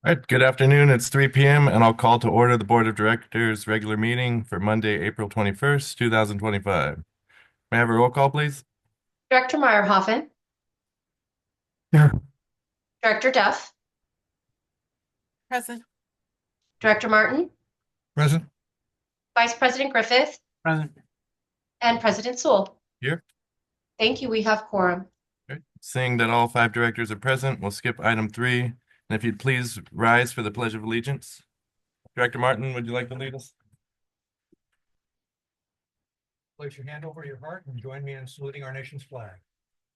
All right, good afternoon. It's 3 p.m. and I'll call to order the Board of Directors regular meeting for Monday, April 21st, 2025. May I have a roll call, please? Director Meyerhoffen, Here. Director Duff, Present. Director Martin, Present. Vice President Griffith, Present. and President Sewell. Here. Thank you. We have quorum. Okay. Seeing that all 5 directors are present, we'll skip item 3. And if you'd please rise for the Pledge of Allegiance. Director Martin, would you like to lead us? Place your hand over your heart and join me in saluting our nation's flag.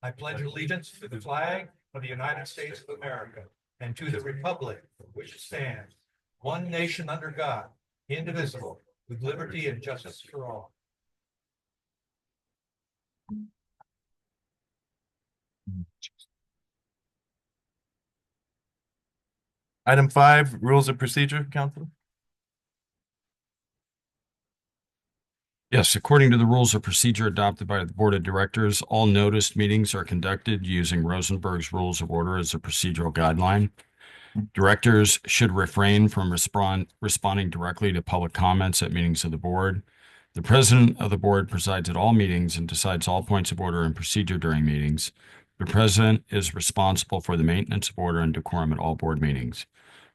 I pledge allegiance to the flag of the United States of America and to the republic for which it stands, one nation under God, indivisible, with liberty and justice for all. Item 5, Rules of Procedure, Council. Yes, according to the rules of procedure adopted by the Board of Directors, all noticed meetings are conducted using Rosenberg's Rules of Order as a procedural guideline. Directors should refrain from responding directly to public comments at meetings of the board. The president of the board presides at all meetings and decides all points of order and procedure during meetings. The president is responsible for the maintenance of order and decorum at all board meetings.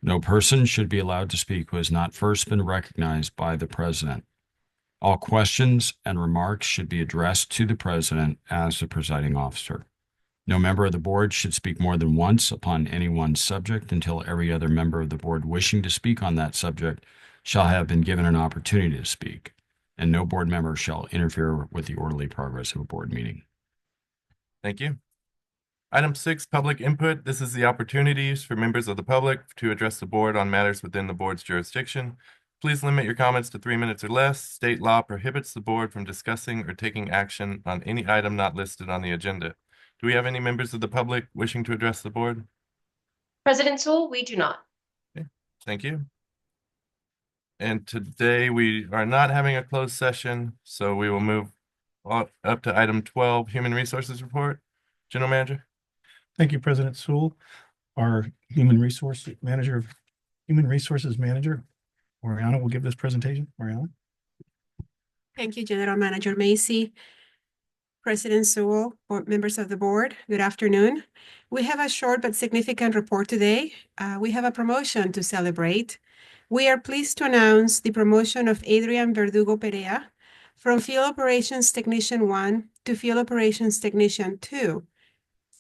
No person should be allowed to speak who has not first been recognized by the president. All questions and remarks should be addressed to the president as the presiding officer. No member of the board should speak more than once upon any one subject until every other member of the board wishing to speak on that subject shall have been given an opportunity to speak, and no board member shall interfere with the orderly progress of a board meeting. Thank you. Item 6, public input. This is the opportunities for members of the public to address the board on matters within the board's jurisdiction. Please limit your comments to 3 minutes or less. State law prohibits the board from discussing or taking action on any item not listed on the agenda. Do we have any members of the public wishing to address the board? President Sewell, we do not. Okay, thank you. And today we are not having a closed session, so we will move up to item 12, Human Resources Report. General Manager. Thank you, President Sewell. Our Human Resources Manager, Mariana will give this presentation. Mariana. Thank you, General Manager Macy. President Sewell, board members of the board, good afternoon. We have a short but significant report today. We have a promotion to celebrate. We are pleased to announce the promotion of Adrian Verdugo Perea from Field Operations Technician 1 to Field Operations Technician 2.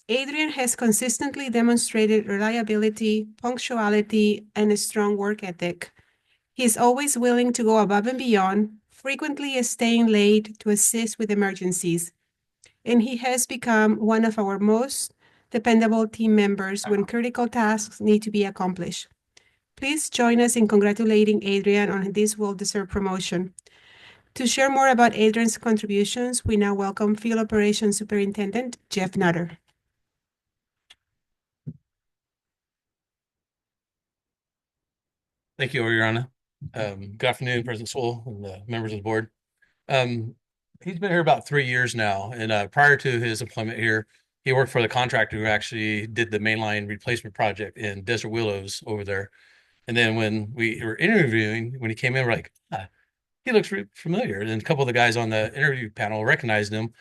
Adrian has consistently demonstrated reliability, punctuality, and a strong work ethic. He is always willing to go above and beyond, frequently staying late to assist with emergencies. And he has become one of our most dependable team members when critical tasks need to be accomplished. Please join us in congratulating Adrian on this well-deserved promotion. To share more about Adrian's contributions, we now welcome Field Operations Superintendent Jeff Nutter. Thank you, Oriana. Good afternoon, President Sewell and members of the board. He's been here about 3 years now, and prior to his employment here, he worked for the contractor who actually did the mainline replacement project in Desert Willows over there. And then when we were interviewing, when he came in, we're like, he looks familiar. And a couple of the guys on the interview panel recognized him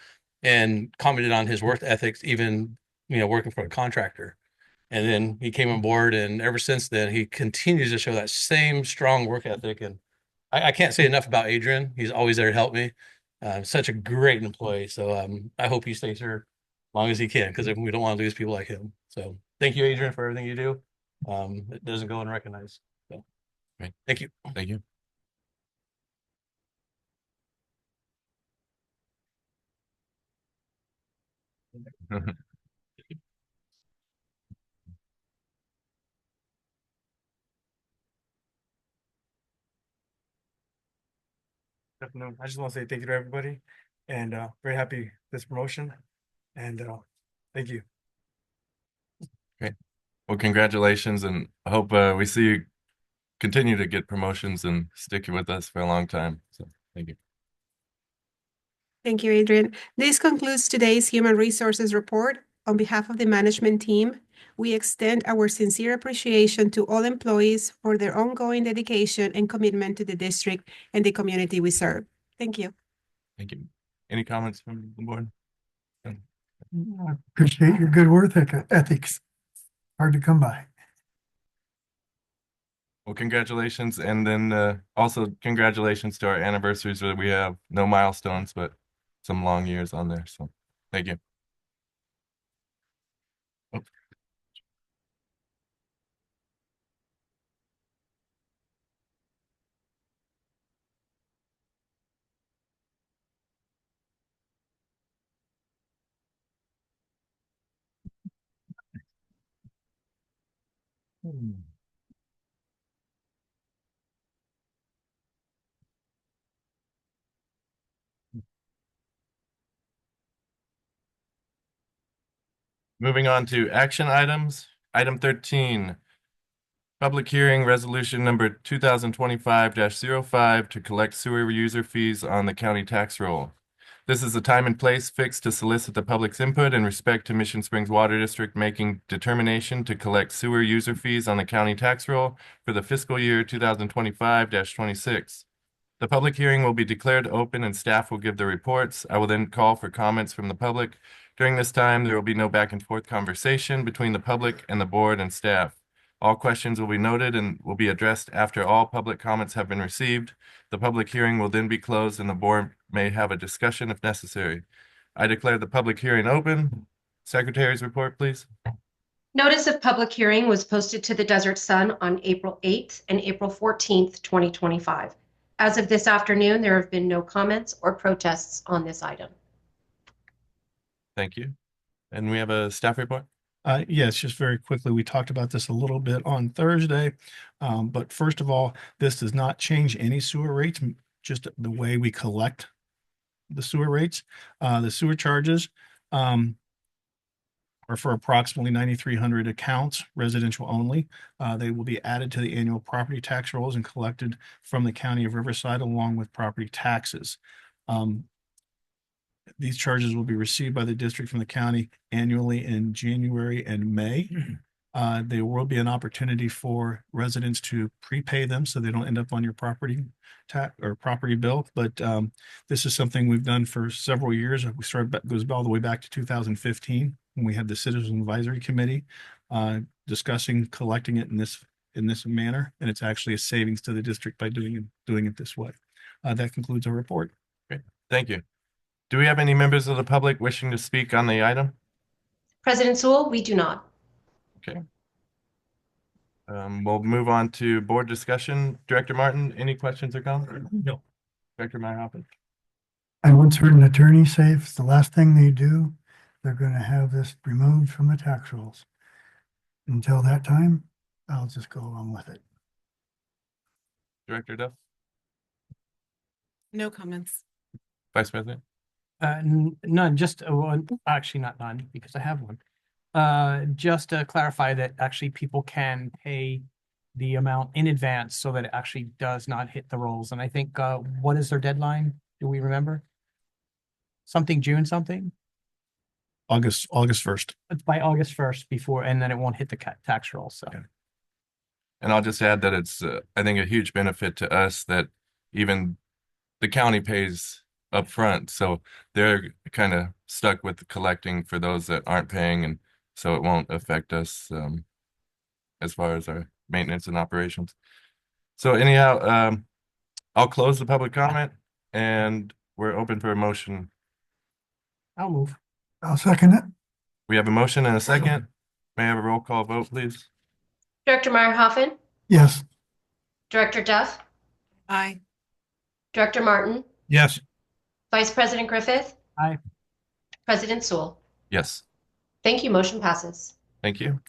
and commented on his work ethics, even working for a contractor. And then he came on board, and ever since then, he continues to show that same strong work ethic. And I can't say enough about Adrian. He's always there to help me. Such a great employee. So I hope he stays here as long as he can, because we don't want to lose people like him. So thank you, Adrian, for everything you do. It doesn't go unrecognized. So Great. Thank you. Thank you. Afternoon. I just want to say thank you to everybody, and very happy this promotion, and thank you. Great. Well, congratulations, and I hope we see you continue to get promotions and stick with us for a long time. So thank you. Thank you, Adrian. This concludes today's Human Resources Report. On behalf of the management team, We extend our sincere appreciation to all employees for their ongoing dedication and commitment to the district and the community we serve. Thank you. Thank you. Any comments from the board? I appreciate your good work ethics. Hard to come by. Well, congratulations, and then also congratulations to our anniversaries where we have no milestones, but some long years on there. So thank you. Moving on to action items. Item 13, public hearing resolution number 2025-05 to collect sewer user fees on the county tax roll. This is a time and place fixed to solicit the public's input in respect to Mission Springs Water District making determination to collect sewer user fees on the county tax roll for the fiscal year 2025-26. The public hearing will be declared open and staff will give their reports. I will then call for comments from the public. During this time, there will be no back and forth conversation between the public and the board and staff. All questions will be noted and will be addressed after all public comments have been received. The public hearing will then be closed and the board may have a discussion if necessary. I declare the public hearing open. Secretary's report, please. Notice of public hearing was posted to the Desert Sun on April 8th and April 14th, 2025. As of this afternoon, there have been no comments or protests on this item. Thank you. And we have a staff report. Yes, just very quickly, we talked about this a little bit on Thursday. But first of all, this does not change any sewer rates, just the way we collect the sewer rates. The sewer charges are for approximately 9,300 accounts, residential only. They will be added to the annual property tax rolls and collected from the county of Riverside along with property taxes. These charges will be received by the district from the county annually in January and May. There will be an opportunity for residents to prepay them so they don't end up on your property tax or property bill. But this is something we've done for several years. We started, goes all the way back to 2015 when we had the Citizen Advisory Committee discussing collecting it in this manner. And it's actually a savings to the district by doing it this way. That concludes our report. Great. Thank you. Do we have any members of the public wishing to speak on the item? President Sewell, we do not. Okay. We'll move on to board discussion. Director Martin, any questions or comments? No. Director Meyerhoffen? I once heard an attorney say if it's the last thing they do, they're going to have this removed from the tax rolls. Until that time, I'll just go along with it. Director Duff? No comments. Vice President? None, just one, actually not none, because I have one. Just to clarify that actually people can pay the amount in advance so that it actually does not hit the rolls. And I think, what is their deadline? Do we remember? Something June something? August 1st. It's by August 1st before, and then it won't hit the tax roll, so. Yeah. And I'll just add that it's, I think, a huge benefit to us that even the county pays upfront, so they're kind of stuck with collecting for those that aren't paying, and so it won't affect us as far as our maintenance and operations. So anyhow, I'll close the public comment, and we're open for a motion. I'll move. I'll second it. We have a motion and a second. May I have a roll call vote, please? Director Meyerhoffen, Yes. Director Duff, Aye. Director Martin, Yes. Vice President Griffith. Aye. President Sewell. Yes. Thank you. Motion passes. Thank you.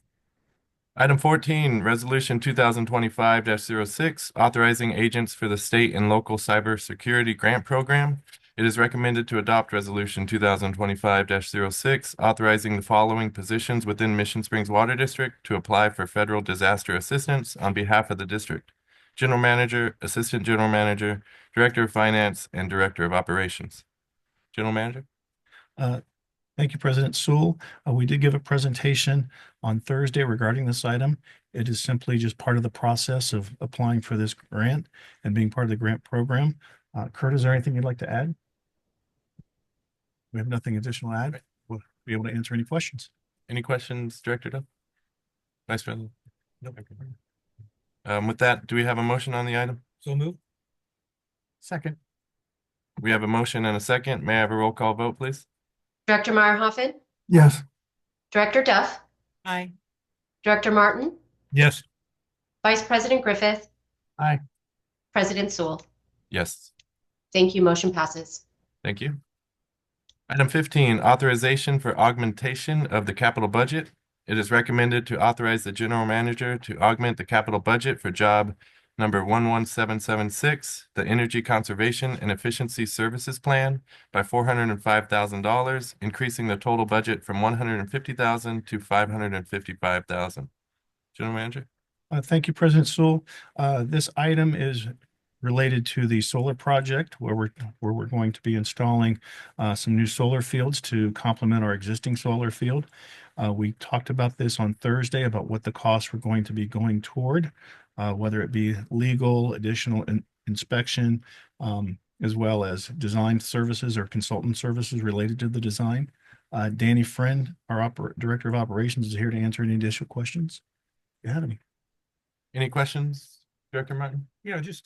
Item 14, Resolution 2025-06, authorizing agents for the state and local cybersecurity grant program. It is recommended to adopt Resolution 2025-06, authorizing the following positions within Mission Springs Water District to apply for federal disaster assistance on behalf of the district: General Manager, Assistant General Manager, Director of Finance, and Director of Operations. General Manager? Thank you, President Sewell. We did give a presentation on Thursday regarding this item. It is simply just part of the process of applying for this grant and being part of the grant program. Kurt, is there anything you'd like to add? We have nothing additional to add. We'll be able to answer any questions. Any questions, Director Duff? Vice President? Nope. With that, do we have a motion on the item? So move. Second. We have a motion and a second. May I have a roll call vote, please? Director Meyerhoffen, Yes, Director Duff, Aye. Director Martin, Yes. Vice President Griffith. Aye. President Sewell. Yes. Thank you. Motion passes. Thank you. Item 15, authorization for augmentation of the capital budget. It is recommended to authorize the general manager to augment the capital budget for job number 11776, the Energy Conservation and Efficiency Services Plan, by $405,000, increasing the total budget from $150,000 to $555,000. General Manager? Thank you, President Sewell. This item is related to the solar project where we're going to be installing some new solar fields to complement our existing solar field. We talked about this on Thursday about what the costs were going to be going toward, whether it be legal, additional inspection, as well as design services or consultant services related to the design. Danny Friend, our Director of Operations, is here to answer any additional questions. If you have any. Any questions, Director Martin? Yeah, just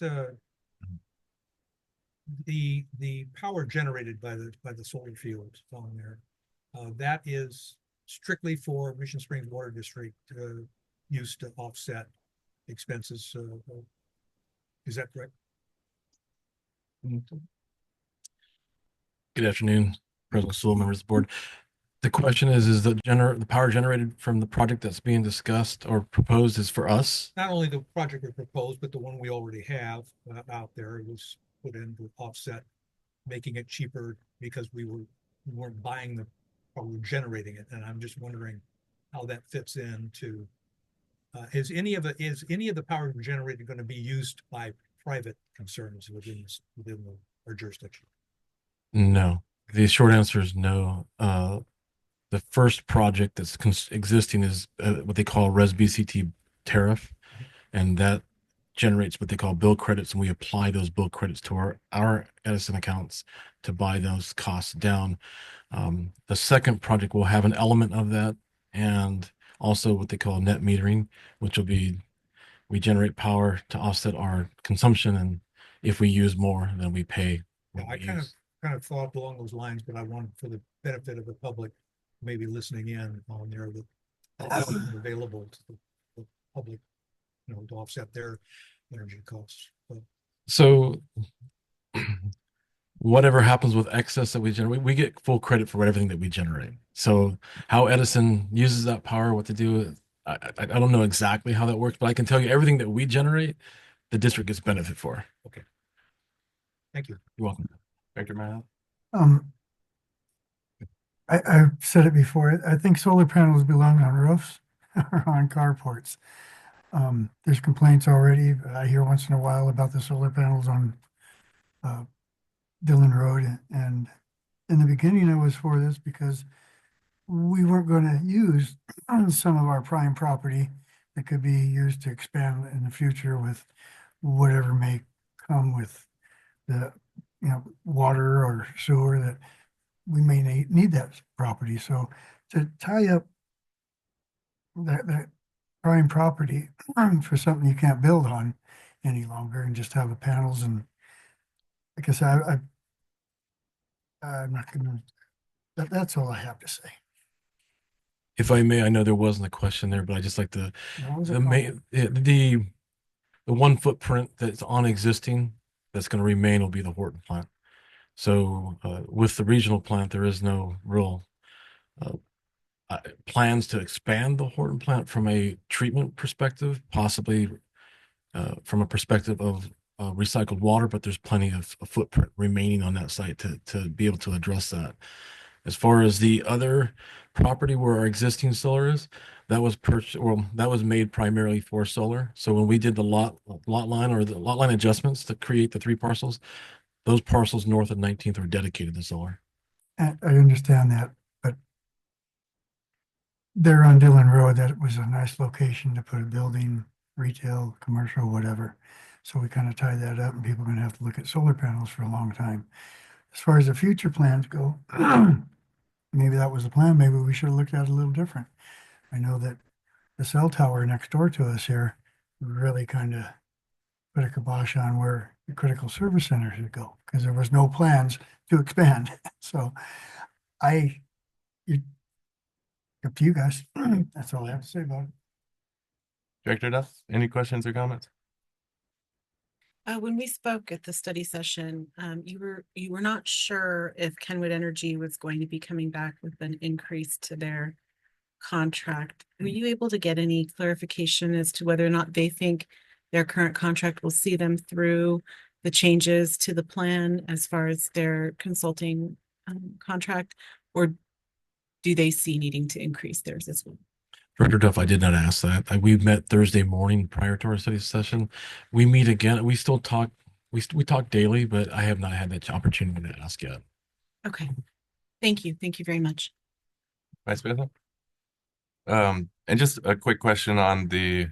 the power generated by the solar fields on there, that is strictly for Mission Springs Water District used to offset expenses. Is that correct? Good afternoon, President Sewell, members of the board. The question is the power generated from the project that's being discussed or proposed is for us? Not only the project we proposed, but the one we already have out there was put in to offset, making it cheaper because we weren't buying the, or we were generating it. And I'm just wondering how that fits into, is any of the power generated going to be used by private concerns within our jurisdiction? No. The short answer is no. The first project that's existing is what they call Res BCT tariff, and that generates what they call bill credits, and we apply those bill credits to our Edison accounts to buy those costs down. The second project will have an element of that, and also what they call net metering, which will be we generate power to offset our consumption, and if we use more, then we pay. I kind of thought along those lines, but I wanted, for the benefit of the public, maybe listening in on there, that available to the public, to offset their energy costs. But So whatever happens with excess that we generate, we get full credit for everything that we generate. So how Edison uses that power, what to do, I don't know exactly how that works, but I can tell you everything that we generate, the district gets benefit for. okay. Thank you. You're welcome. Director Martin? I've said it before. I think solar panels belong on roofs or on carports. There's complaints already. I hear once in a while about the solar panels on Dillon Road. And in the beginning, I was for this because we weren't going to use some of our prime property that could be used to expand in the future with whatever may come with the water or sewer that we may need that property. So to tie up that prime property for something you can't build on any longer and just have the panels, and like I said, I'm not gonna, that's all I have to say. If I may, I know there wasn't a question there, but I just like the That was a the 1 footprint that's on existing that's going to remain will be the Horton plant. So with the regional plant, there is no real plans to expand the Horton plant from a treatment perspective, possibly from a perspective of recycled water, but there's plenty of footprint remaining on that site to be able to address that. As far as the other property where our existing solar is, that was purchased, or that was made primarily for solar. So when we did the lot line or the lot line adjustments to create the 3 parcels, those parcels north of 19th were dedicated to solar. I understand that, but there on Dillon Road, that was a nice location to put a building, retail, commercial, whatever. So we kind of tied that up and people are gonna have to look at solar panels for a long time. As far as the future plans go, maybe that was the plan. Maybe we should have looked at it a little different. I know that the cell tower next door to us here really kind of put a kibosh on where the critical service center should go because there was no plans to expand. So you, up to you guys. That's all I have to say about it. Director Duff, any questions or comments? When we spoke at the study session, you were not sure if Kenwood Energy was going to be coming back with an increase to their contract. Were you able to get any clarification as to whether or not they think their current contract will see them through the changes to the plan as far as their consulting contract, or do they see needing to increase theirs as well? Director Duff, I did not ask that. We met Thursday morning prior to our study session. We meet again. We still talk. We talk daily, but I have not had that opportunity to ask yet. Okay. Thank you. Thank you very much. Vice President? And just a quick question on the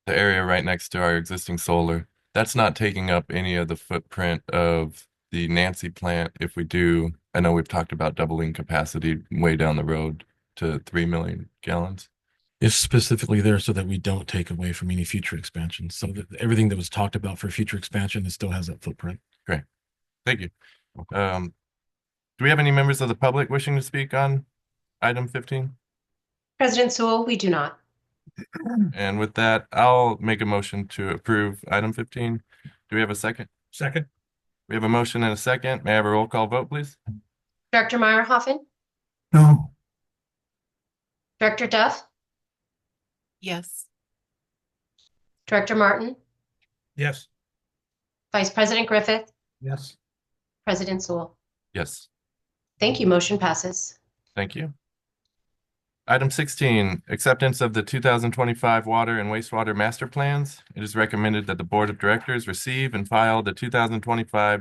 area right next to our existing solar. That's not taking up any of the footprint of the Nancy plant if we do. I know we've talked about doubling capacity way down the road to 3 million gallons. It's specifically there so that we don't take away from any future expansion. So that everything that was talked about for future expansion, it still has that footprint. Great. Thank you. Do we have any members of the public wishing to speak on item 15? President Sewell, we do not. And with that, I'll make a motion to approve item 15. Do we have a second? Second. We have a motion and a second. May I have a roll call vote, please? Director Meyerhoffen, No, Director Duff, Yes. Director Martin, Yes. Vice President Griffith, Yes. President Sewell. Yes. Thank you. Motion passes. Thank you. Item 16, acceptance of the 2025 water and wastewater master plans. It is recommended that the Board of Directors receive and file the 2025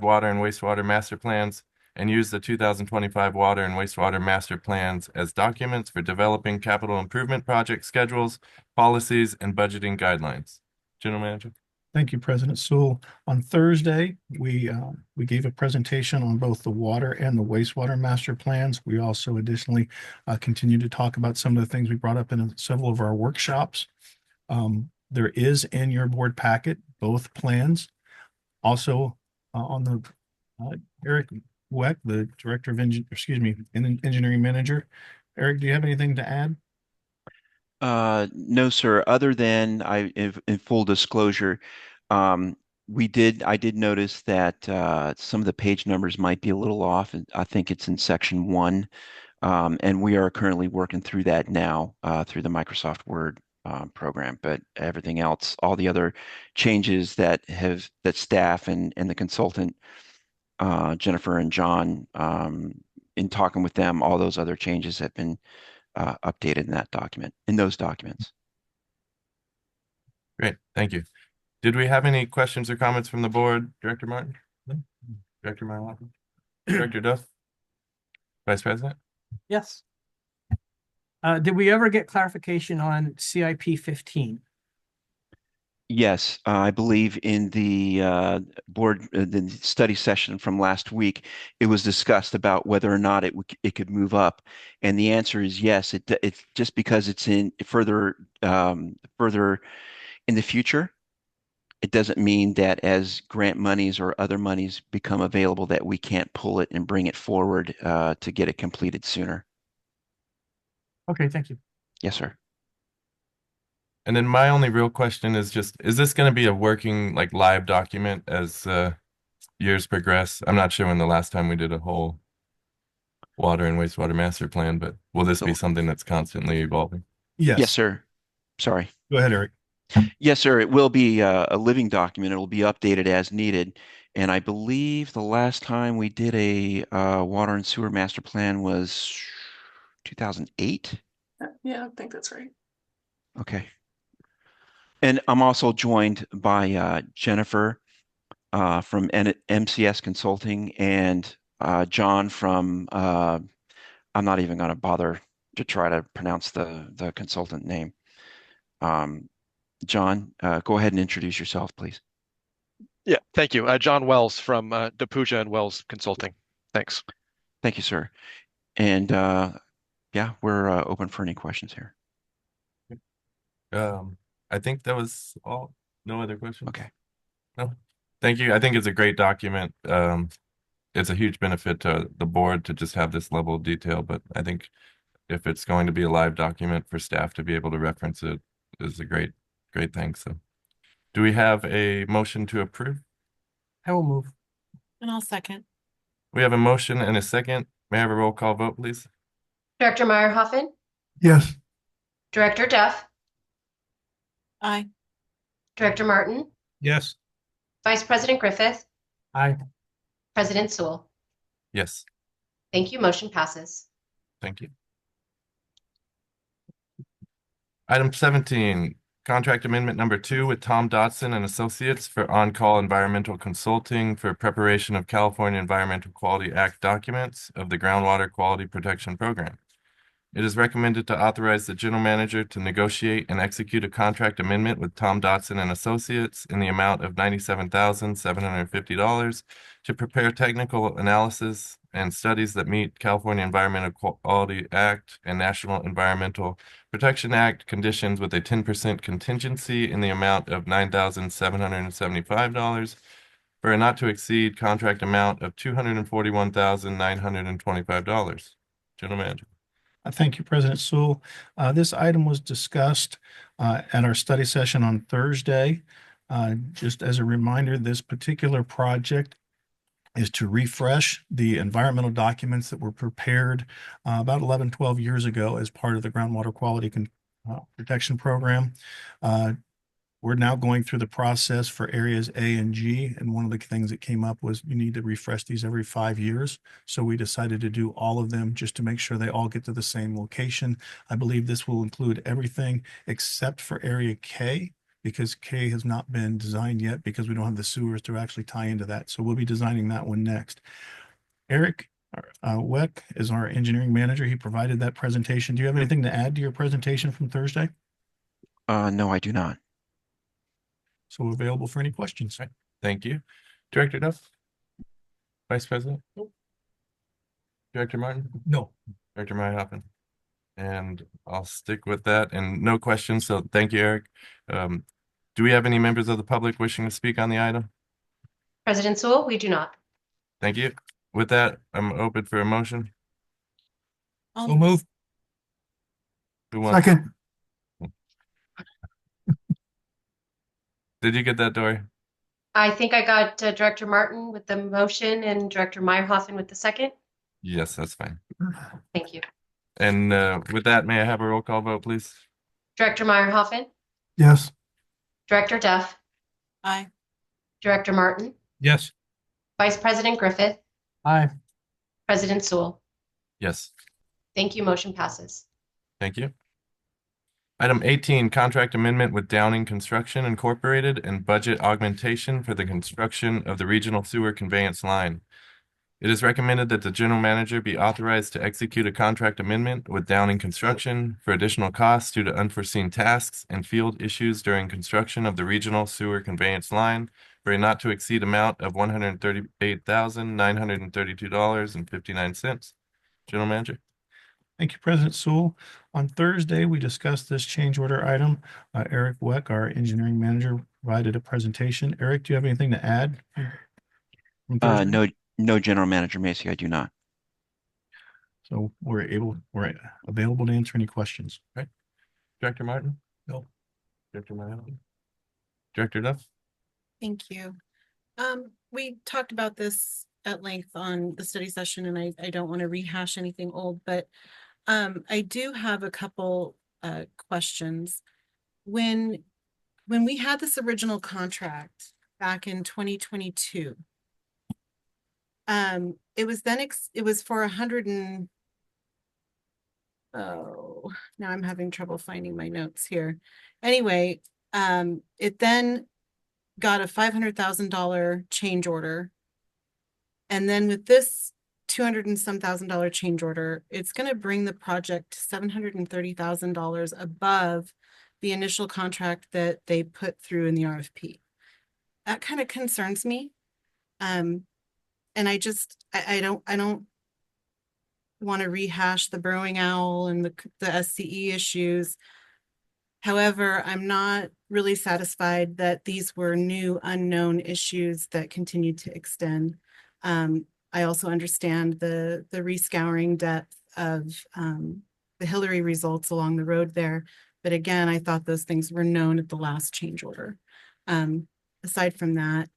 water and wastewater master plans and use the 2025 water and wastewater master plans as documents for developing capital improvement project schedules, policies, and budgeting guidelines. General Manager. Thank you, President Sewell. On Thursday, we gave a presentation on both the water and the wastewater master plans. We also additionally continue to talk about some of the things we brought up in several of our workshops. There is in your board packet both plans. Also on the Eric Weck, the Director of Engineering Manager. Eric, do you have anything to add? No, sir. Other than in full disclosure, I did notice that some of the page numbers might be a little off. And I think it's in section 1. And we are currently working through that now through the Microsoft Word program. But everything else, all the other changes that staff and the consultant, Jennifer and John, in talking with them, all those other changes have been updated in those documents. Great, thank you. Did we have any questions or comments from the board, Director Martin? No. Director Meyerhoffen? Director Duff? Vice President? Yes. Did we ever get clarification on CIP 15? Yes, I believe in the the study session from last week, it was discussed about whether or not it could move up, and the answer is yes. It's just because it's in further in the future. It doesn't mean that as grant monies or other monies become available that we can't pull it and bring it forward to get it completed sooner. Okay, thank you. Yes, sir. And then my only real question is just, is this going to be a working, like, live document as years progress? I'm not sure when the last time we did a whole water and wastewater master plan, but will this be something that's constantly evolving? Yes. Yes, sir. Sorry. Go ahead, Eric. Yes, sir. It will be a living document. It will be updated as needed. And I believe the last time we did a water and sewer master plan was 2008. Yeah, I think that's right. Okay. And I'm also joined by Jennifer from MCS Consulting and John from I'm not even going to bother to try to pronounce the consultant name. John, go ahead and introduce yourself, please. Yeah, thank you. John Wells from DePuja and Wells Consulting. Thanks. Thank you, sir. And yeah, we're open for any questions here. I think that was all. No other questions? Okay. No. Thank you. I think it's a great document. It's a huge benefit to the board to just have this level of detail, but I think if it's going to be a live document for staff to be able to reference it is a great thing. So do we have a motion to approve? I will move. And I'll second. We have a motion and a second. May I have a roll call vote, please? Director Meyerhoffen, Yes. Director Duff, Aye. Director Martin, Yes. Vice President Griffith, Aye. President Sewell. Yes, Thank you. Motion passes. thank you. Item 17, contract amendment number 2 with Tom Dotson and Associates for on-call environmental consulting for preparation of California Environmental Quality Act documents of the Groundwater Quality Protection Program. It is recommended to authorize the general manager to negotiate and execute a contract amendment with Tom Dotson and Associates in the amount of $97,750 to prepare technical analysis and studies that meet California Environmental Quality Act and National Environmental Protection Act conditions with a 10% contingency in the amount of $9,775 for a not to exceed contract amount of $241,925. General Manager. Thank you, President Sewell. This item was discussed at our study session on Thursday. Just as a reminder, this particular project is to refresh the environmental documents that were prepared about 11, 12 years ago as part of the Groundwater Quality Protection Program. We're now going through the process for areas A and G, and one of the things that came up was you need to refresh these every 5 years. So we decided to do all of them just to make sure they all get to the same location. I believe this will include everything except for area K, because K has not been designed yet because we don't have the sewers to actually tie into that. So we'll be designing that one next. Eric Weck is our engineering manager. He provided that presentation. Do you have anything to add to your presentation from Thursday? No, I do not. So we're available for any questions. Thank you. Director Duff? Vice President? Nope. Director Martin? No. Director Meyerhoffen? And I'll stick with that and no questions. So thank you, Eric. Do we have any members of the public wishing to speak on the item? President Sewell, we do not. Thank you. With that, I'm open for a motion. We'll move. Who wants? Second. Did you get that, Dory? I think I got Director Martin with the motion and Director Meyerhoffen with the second. Yes, that's fine. Thank you. And with that, may I have a roll call vote, please? Director Meyerhoffen, Yes. Director Duff, Aye. Director Martin, Yes. Vice President Griffith, Aye. President Sewell. Yes. Thank you. Motion passes. Thank you. Item 18, contract amendment with Downing Construction Incorporated and budget augmentation for the construction of the regional sewer conveyance line. It is recommended that the general manager be authorized to execute a contract amendment with Downing Construction for additional costs due to unforeseen tasks and field issues during construction of the regional sewer conveyance line for a not to exceed amount of $138,932.59. General Manager. Thank you, President Sewell. On Thursday, we discussed this change order item. Eric Weck, our engineering manager, provided a presentation. Eric, do you have anything to add? from Thursday? No, General Manager Macy, I do not. So we're available to answer any questions. Director Martin? No. Director Martin? Director Duff? Thank you. We talked about this at length on the study session, and I don't want to rehash anything old, but I do have a couple questions. When we had this original contract back in 2022, it was then it was for 100 and now I'm having trouble finding my notes here. Anyway, it then got a $500,000 change order. And then with this $200 and some thousand change order, it's going to bring the project $730,000 above the initial contract that they put through in the RFP. That kind of concerns me. And I don't want to rehash the Burrowing Owl and the SCE issues. However, I'm not really satisfied that these were new unknown issues that continued to extend. I also understand the rescouring depth of the Hillary results along the road there. But again, I thought those things were known at the last change order. Aside from that,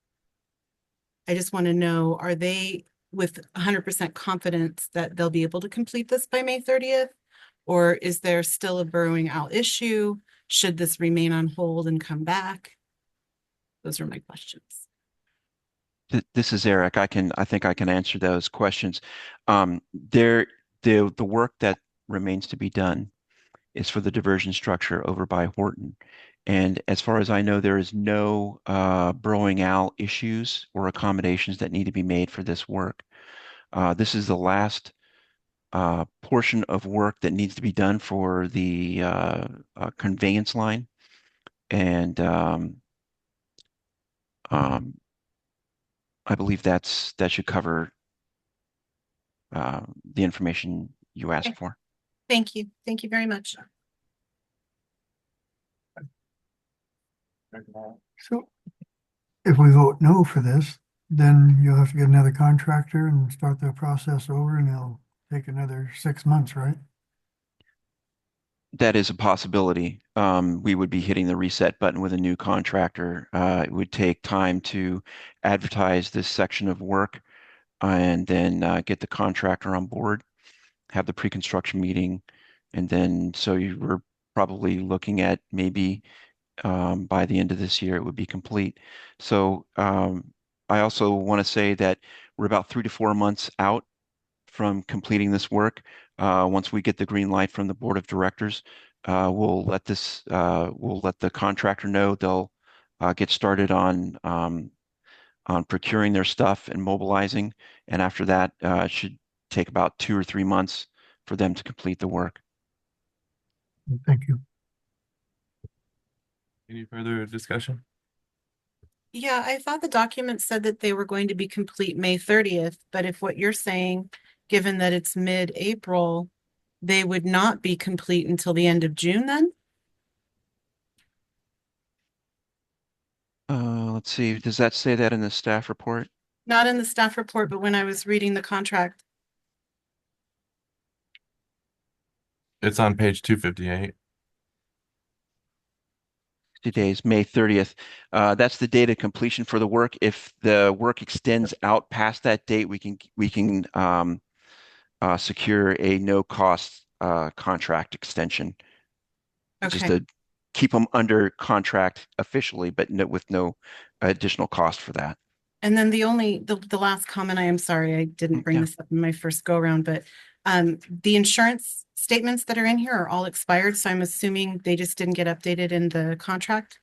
I just want to know, are they with 100% confidence that they'll be able to complete this by May 30th? Or is there still a Burrowing Owl issue? Should this remain on hold and come back? Those are my questions. This is Eric. I think I can answer those questions. The work that remains to be done is for the diversion structure over by Horton. And as far as I know, there is no Burrowing Owl issues or accommodations that need to be made for this work. This is the last portion of work that needs to be done for the conveyance line. And I believe that should cover the information you asked Okay. for. Thank you. Thank you very much. So if we vote no for this, then you'll have to get another contractor and start the process over, and it'll take another 6 months, right? That is a possibility. We would be hitting the reset button with a new contractor. It would take time to advertise this section of work and then get the contractor on board, have the pre-construction meeting, and then so you were probably looking at maybe by the end of this year it would be complete. So I also want to say that we're about 3 to 4 months out from completing this work. Once we get the green light from the board of directors, we'll let the contractor know. They'll get started on procuring their stuff and mobilizing. And after that, it should take about 2 or 3 months for them to complete the work. Thank you. Any further discussion? Yeah, I thought the document said that they were going to be complete May 30th, but if what you're saying, given that it's mid-April, they would not be complete until the end of June then? Let's see, does that say that in the staff report? Not in the staff report, but when I was reading the contract. It's on page 258. 60 days, May 30th. That's the date of completion for the work. If the work extends out past that date, we can secure a no-cost contract extension. Just Okay. to keep them under contract officially, but with no additional cost for that. And then the last comment, I am sorry, I didn't bring Yeah. this up in my first go around, but the insurance statements that are in here are all expired. So I'm assuming they just didn't get updated in the contract.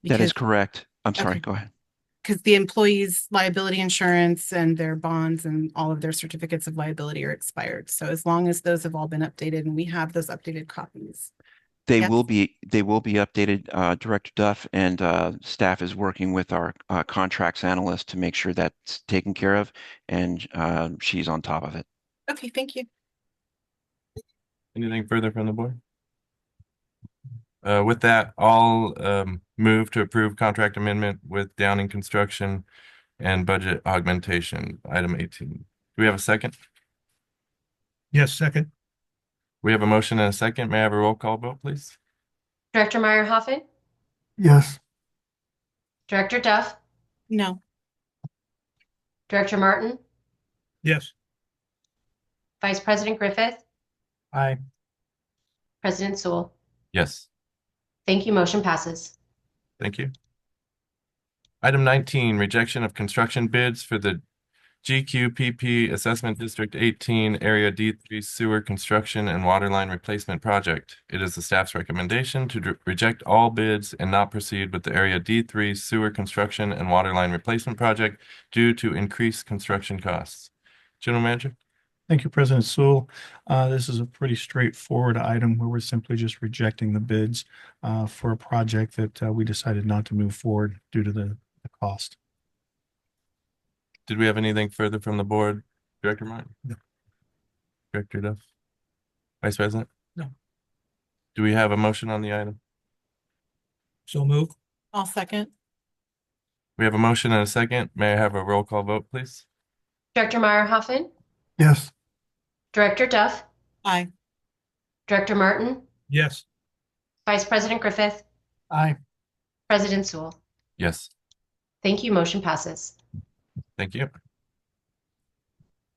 That is Because- correct. I'm sorry, Okay. go ahead. Because the employees' liability insurance and their bonds and all of their certificates of liability are expired. So as long as those have all been updated and we have those updated copies. They Yes. will be updated. Director Duff and staff is working with our contracts analyst to make sure that's taken care of, and she's on top of it. Okay, thank you. Anything further from the board? With that, I'll move to approve contract amendment with Downing Construction and budget augmentation, item 18. Do we have a second? Yes, second. We have a motion and a second. May I have a roll call vote, please? Director Meyerhoffen, Yes, Director Duff, No, Director Martin, Yes. Vice President Griffith, Aye. President Sewell. Yes. Thank you. Motion passes. Thank you. Item 19, rejection of construction bids for the GQPP Assessment District 18 Area D3 Sewer Construction and Waterline Replacement Project. It is the staff's recommendation to reject all bids and not proceed with the Area D3 Sewer Construction and Waterline Replacement Project due to increased construction costs. General Manager? Thank you, President Sewell. This is a pretty straightforward item where we're simply just rejecting the bids for a project that we decided not to move forward due to the cost. Did we have anything further from the board? Director Martin? No. Director Duff? Vice President? No. Do we have a motion on the item? So move. I'll second. We have a motion and a second. May I have a roll call vote, please? Director Meyerhoffen, Yes. Director Duff, Aye. Director Martin, Yes. Vice President Griffith, Aye. President Sewell. Yes. Thank you. Motion passes. Thank you.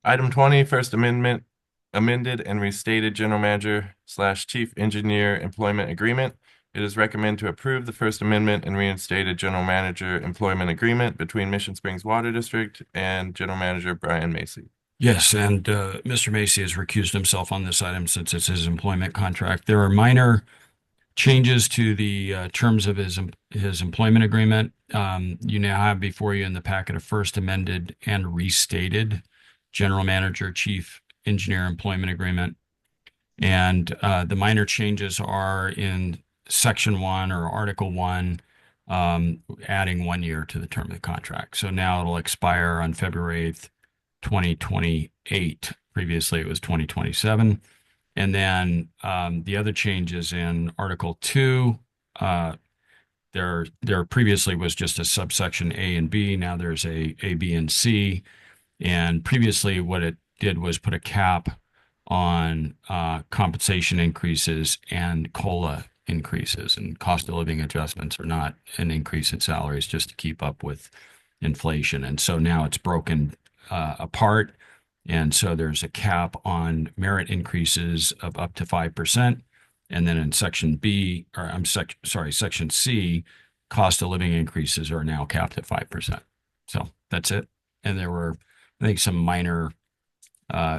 Item 20, First Amendment, amended and restated General Manager / Chief Engineer Employment Agreement. It is recommended to approve the First Amendment and reinstated General Manager Employment Agreement between Mission Springs Water District and General Manager Brian Macy. Yes, and Mr. Macy has recused himself on this item since it's his employment contract. There are minor changes to the terms of his employment agreement. You now have before you in the packet a first amended and restated General Manager Chief Engineer Employment Agreement. And the minor changes are in Section 1 or Article 1, adding 1 year to the term of the contract. So now it'll expire on February 8th, 2028. Previously, it was 2027. And then the other changes in Article 2, there previously was just a subsection A and B. Now there's a B, and C. And previously what it did was put a cap on compensation increases and COLA increases, and cost of living adjustments are not an increase in salaries, just to keep up with inflation. And so now it's broken apart. And so there's a cap on merit increases of up to 5%. And then in Section C, cost of living increases are now capped at 5%. So that's it. And there were, I think, some minor,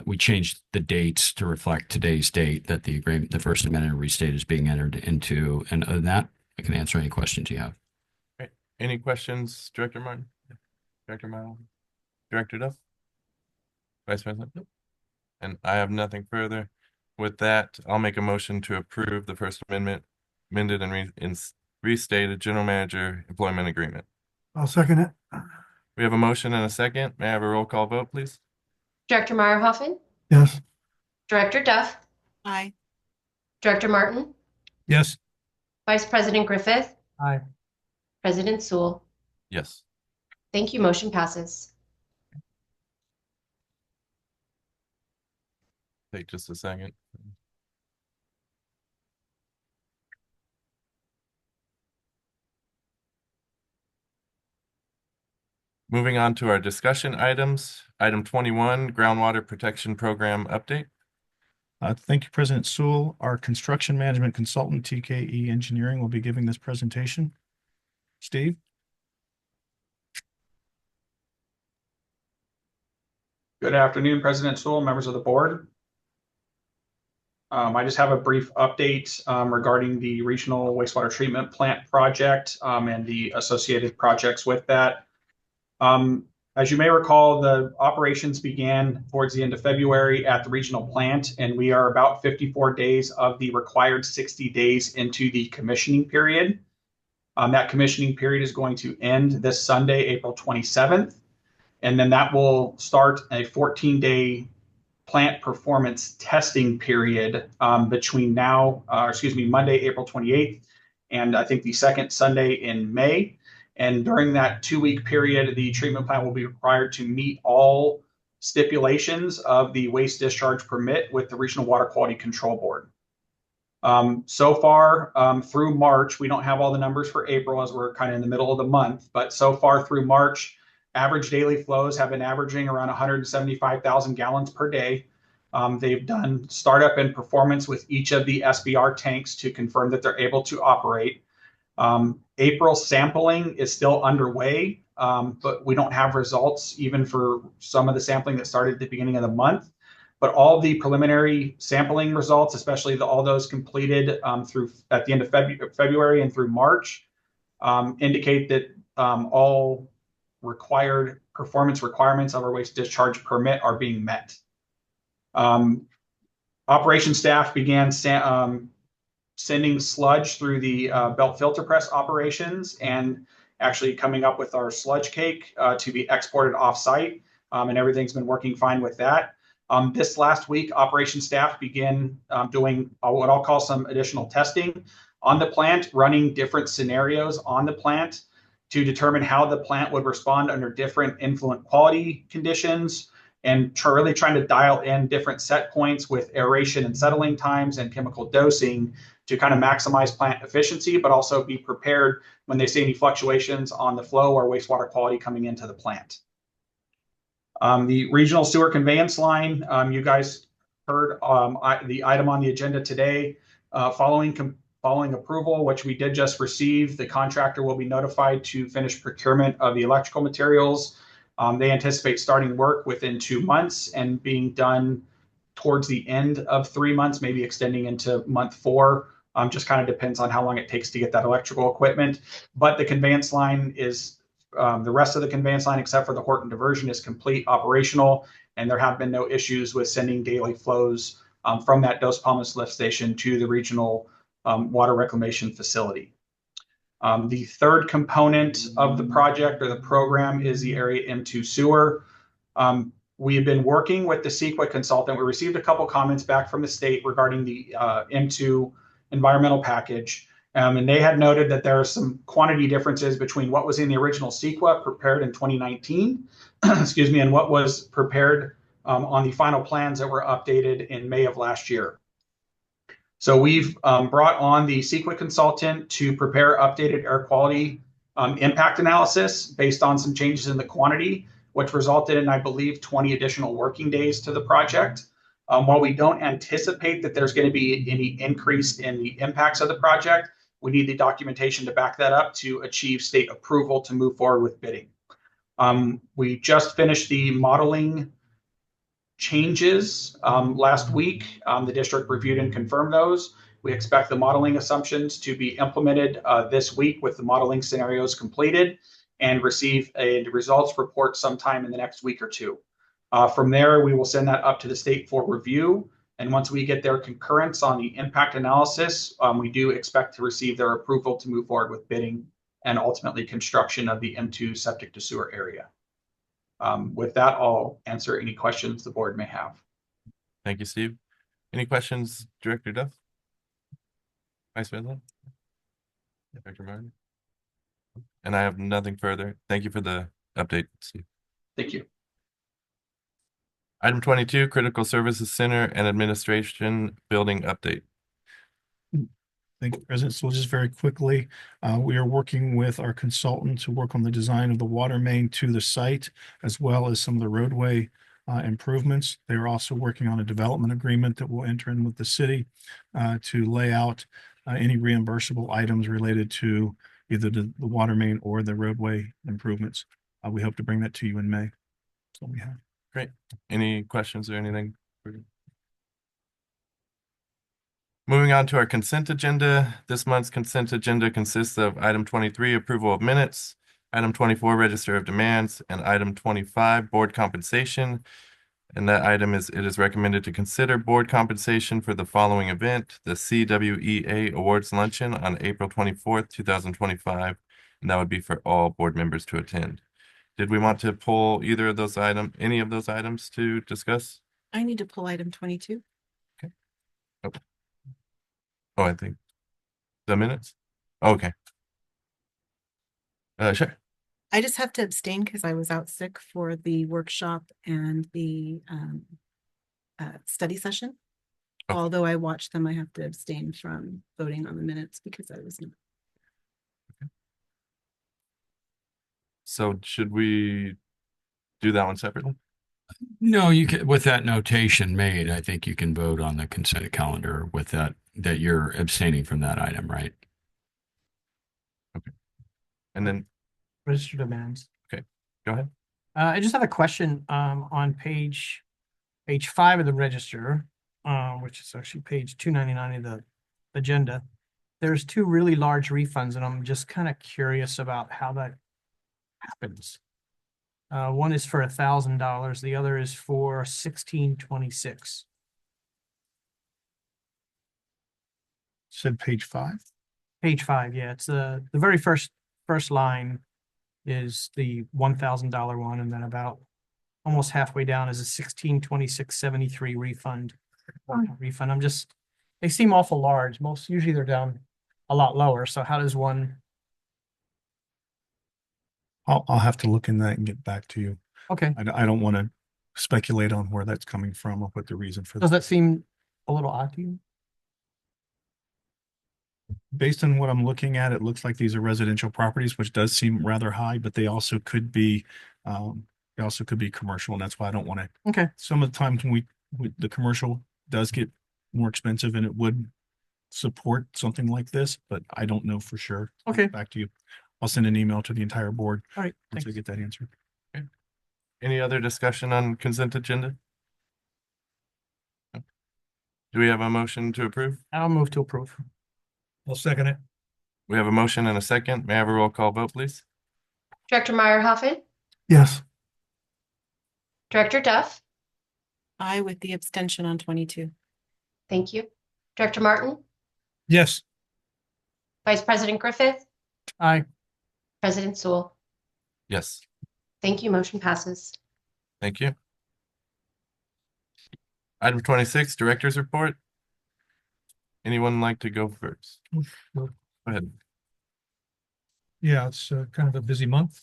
we changed the dates to reflect today's date that the agreement, the First Amendment restate is being entered into. And other than that, I can answer any questions you have. Right. Any questions, Director Martin? Director Mile? Director Duff? Vice President? Nope. And I have nothing further. With that, I'll make a motion to approve the First Amendment amended and restated General Manager Employment Agreement. I'll second it. We have a motion and a second. May I have a roll call vote, please? Director Meyerhoffen, Yes. Director Duff, Aye. Director Martin, Yes. Vice President Griffith, Aye. President Sewell. Yes. Thank you. Motion passes. Take just a second. Moving on to our discussion items. Item 21, Groundwater Protection Program Update. Thank you, President Sewell. Our construction management consultant, TKE Engineering, will be giving this presentation. Steve? Good afternoon, President Sewell, members of the board. I just have a brief update regarding the regional wastewater treatment plant project and the associated projects with that. As you may recall, the operations began towards the end of February at the regional plant, and we are about 54 days of the required 60 days into the commissioning period. That commissioning period is going to end this Sunday, April 27th, and then that will start a 14-day plant performance testing period between Monday, April 28th, and I think the second Sunday in May. And during that 2-week period, the treatment plant will be required to meet all stipulations of the waste discharge permit with the Regional Water Quality Control Board. So far through March, we don't have all the numbers for April as we're kind of in the middle of the month, but so far through March, average daily flows have been averaging around 175,000 gallons per day. They've done startup and performance with each of the SBR tanks to confirm that they're able to operate. April sampling is still underway, but we don't have results even for some of the sampling that started at the beginning of the month. But all the preliminary sampling results, especially all those completed through at the end of February and through March, indicate that all required performance requirements of our waste discharge permit are being met. Operation staff began sending sludge through the belt filter press operations and actually coming up with our sludge cake to be exported off-site, and everything's been working fine with that. This last week, operations staff began doing what I'll call some additional testing on the plant, running different scenarios on the plant to determine how the plant would respond under different influent quality conditions, and really trying to dial in different set points with aeration and settling times and chemical dosing to kind of maximize plant efficiency, but also be prepared when they see any fluctuations on the flow or wastewater quality coming into the plant. The regional sewer conveyance line, you guys heard the item on the agenda today. Following approval, which we did just receive, the contractor will be notified to finish procurement of the electrical materials. They anticipate starting work within 2 months and being done towards the end of 3 months, maybe extending into month 4. Just kind of depends on how long it takes to get that electrical equipment. But the conveyance line is, the rest of the conveyance line, except for the Horton diversion, is complete operational, and there have been no issues with sending daily flows from that Dos Palmas lift station to the regional water reclamation facility. The third component of the project or the program is the Area M2 sewer. We have been working with the CEQA consultant. We received a couple comments back from the state regarding the M2 environmental package. And they had noted that there are some quantity differences between what was in the original CEQA prepared in 2019, excuse me, and what was prepared on the final plans that were updated in May of last year. So we've brought on the CEQA consultant to prepare updated air quality impact analysis based on some changes in the quantity, which resulted in, I believe, 20 additional working days to the project. While we don't anticipate that there's going to be any increase in the impacts of the project, we need the documentation to back that up to achieve state approval to move forward with bidding. We just finished the modeling changes last week. The district reviewed and confirmed those. We expect the modeling assumptions to be implemented this week with the modeling scenarios completed and receive a results report sometime in the next week or 2. From there, we will send that up to the state for review. And once we get their concurrence on the impact analysis, we do expect to receive their approval to move forward with bidding and ultimately construction of the M2 septic to sewer area. With that, I'll answer any questions the board may have. Thank you, Steve. Any questions, Director Duff? Vice President? Director Martin? And I have nothing further. Thank you for the update, Steve. Thank you. Item 22, Critical Services Center and Administration Building Update. Thank you, President. So just very quickly, we are working with our consultant to work on the design of the water main to the site, as well as some of the roadway improvements. They are also working on a development agreement that will enter in with the city to lay out any reimbursable items related to either the water main or the roadway improvements. We hope to bring that to you in May. That's what we have. Great. Any questions or anything? Moving on to our consent agenda. This month's consent agenda consists of item 23, approval of minutes, item 24, register of demands, and item 25, board compensation. And that item is, it is recommended to consider board compensation for the following event, the CWEA Awards Luncheon on April 24th, 2025. And that would be for all board members to attend. Did we want to pull either of those items, any of those items to discuss? I need to pull item 22. Okay. Okay. Oh, I think the minutes. Okay. Sure. I just have to abstain because I was out sick for the workshop and the study session. Oh. Although I watched them, I have to abstain from voting on the minutes because I was not. Okay. So should we do that one separately? No, you can, with that notation made, I think you can vote on the consent calendar with that you're abstaining from that item, right? Okay. And then Register demands. Okay, go ahead. I just have a question on page 5 of the register, which is actually page 299 of the agenda. There's 2 really large refunds, and I'm just kind of curious about how that happens. One is for $1,000. The other is for 1626. Said page 5. Page 5, yeah, it's the very first line is the $1,000 one, and then about almost halfway down is a 1626.73 refund. Refund. They seem awful large. Usually they're down a lot lower. So how does one? I'll have to look in that and get back to you. Okay. I don't want to speculate on where that's coming from or what the reason for Does that. that seem a little odd to you? Based on what I'm looking at, it looks like these are residential properties, which does seem rather high, but they also could be commercial, and that's why I don't want to. Okay. Some of the times when the commercial does get more expensive, and it would support something like this, but I don't know for sure. I'll Okay. get back to you. I'll send an email to the entire board All right. once I Thanks. get that answered. Any other discussion on consent agenda? Do we have a motion to approve? I'll move to approve. I'll second it. We have a motion and a second. May I have a roll call vote, please? Director Meyerhoffen, Yes. Director Duff, I with the abstention on 22. thank you. Director Martin, Yes. Vice President Griffith, Aye. President Sewell. Yes, Thank you. Motion passes. thank you. Item 26, Director's Report. Anyone like to go first? Go ahead. Yeah, it's kind of a busy month.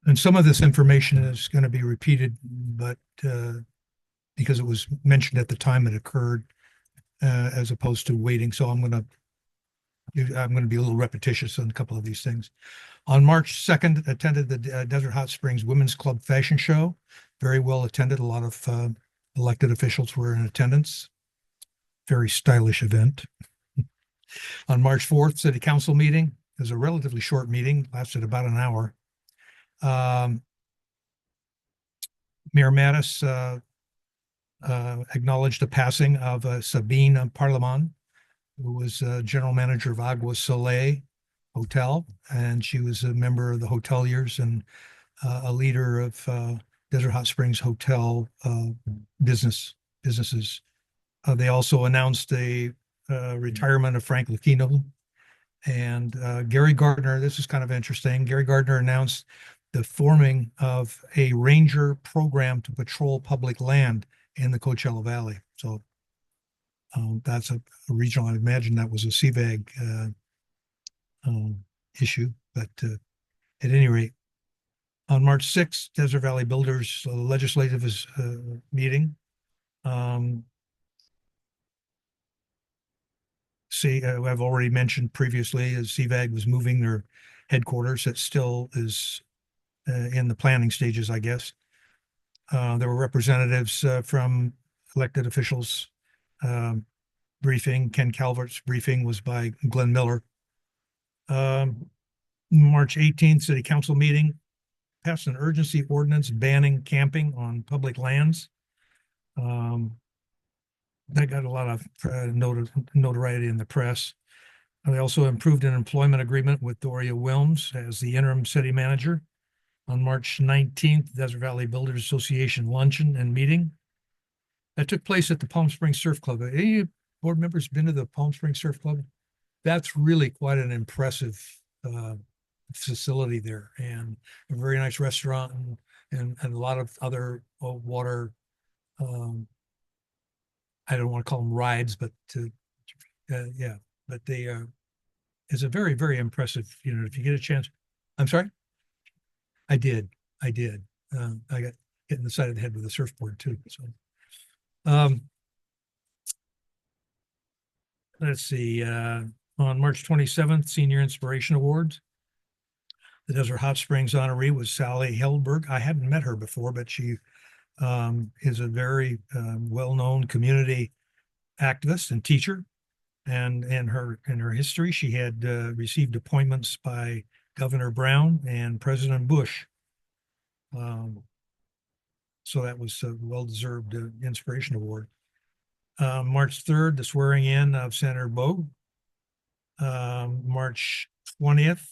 And some of this information is going to be repeated, but because it was mentioned at the time it occurred, as opposed to waiting. So I'm going to be a little repetitious on a couple of these things. On March 2nd, attended the Desert Hot Springs Women's Club Fashion Show. Very well attended. A lot of elected officials were in attendance. Very stylish event. On March 4th, City Council meeting. It was a relatively short meeting, lasted about an hour. Mayor Mattis acknowledged the passing of Sabine Parleman, who was general manager of Agua Soleil Hotel, and she was a member of the hoteliers and a leader of Desert Hot Springs hotel businesses. They also announced a retirement of Frank Lucchino. And Gary Gardner, this is kind of interesting. Gary Gardner announced the forming of a ranger program to patrol public land in the Coachella Valley. So that's a regional, I imagine that was a CVAG issue. But at any rate, on March 6th, Desert Valley Builders Legislative is meeting. I've already mentioned previously, as CVAG was moving their headquarters, it still is in the planning stages, I guess. There were representatives from elected officials briefing. Ken Calvert's briefing was by Glenn Miller. March 18th, City Council meeting passed an urgency ordinance banning camping on public lands. That got a lot of notoriety in the press. They also improved an employment agreement with Doria Wilms as the interim city manager. On March 19th, Desert Valley Builders Association luncheon and meeting. That took place at the Palm Springs Surf Club. Any board members been to the Palm Springs Surf Club? That's really quite an impressive facility there, and a very nice restaurant and a lot of other water I don't want to call them rides, but yeah, but they it's a very, very impressive, if you get a chance. I'm sorry? I did. I got hit in the side of the head with a surfboard too. So let's see, on March 27th, Senior Inspiration Awards. The Desert Hot Springs honoree was Sally Hellberg. I hadn't met her before, but she is a very well-known community activist and teacher. And in her history, she had received appointments by Governor Brown and President Bush. So that was a well-deserved inspiration award. March 3rd, the swearing in of Senator Bogue. March 20th,